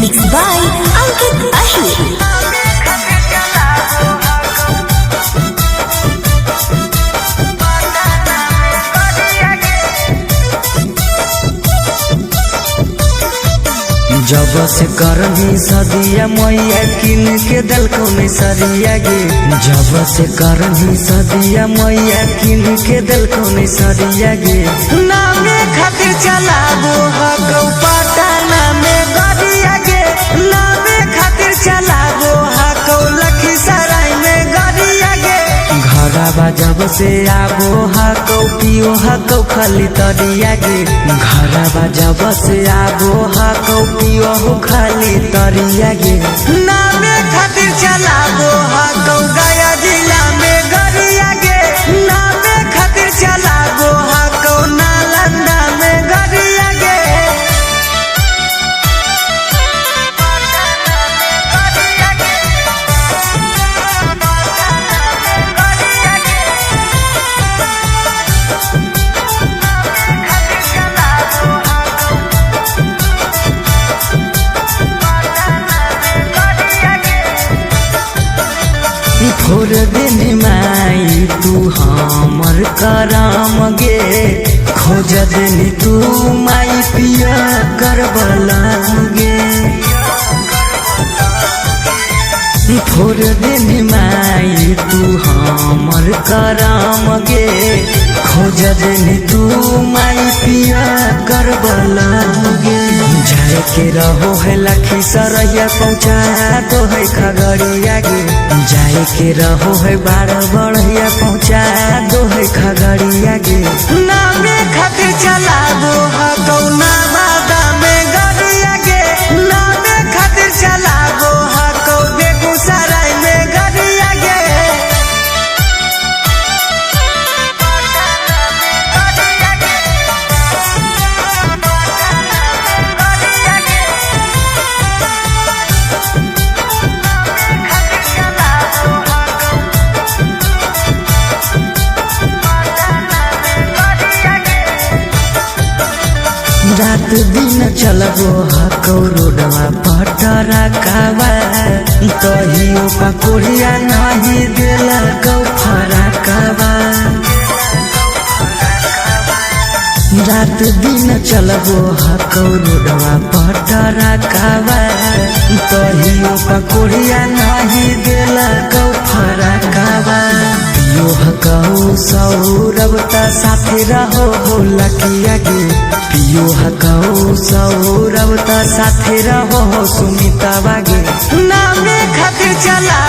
Mixed by Ankit Ahir. जब से करनी सदिया मैया किन के दल कौन सरिया गे। जब से करनी सदिया मैया किन के दल कौन सरिया गे। नामे खातिर चलाबो हकौ पटना में गरिया गे। नामे खातिर चलाबो हकौ लखीसराय में गरिया गे। घरबा जब से आबो हकौ पियो हकौ खाली तरिया गे। घरबा जब से आबो हकौ पियो खाली तरिया गे। नामे खातिर चलाबो हकौ गया जिला में गरिया गे। नामे खातिर चलाबो हकौ नालंदा में गरिया गे। फोर दिन माई तू हमर करम गे। खोज दिन तू माई पिया करबला गे। फोर दिन माई तू हमर करम गे। खोज दिन तू माई पिया करबला गे। जाए के रहो है लखीसराय पहुँचा तो है खगड़िया गे। जाए के रहो है बारह बढ़िया पहुँचा दो है खगड़िया गे। नामे खातिर चलाबो हकौ नवादा में गरिया गे। नामे खातिर चलाबो हकौ बेगूसराय में गरिया गे। रात दिन चलबो हकौ रोडवा पटरा कावा। तहियो पकोड़िया नहीं दिला कौ फरकावा। रात दिन चलबो हकौ रोडवा पटरा कावा। तहियो पकोड़िया नहीं दिला कौ फरकावा। पियो हकौ सौरभ ता साथे रहो हो लकिया गे। पियो हकौ सौरभ ता साथे रहो सुनीता बागे। नामे खातिर चला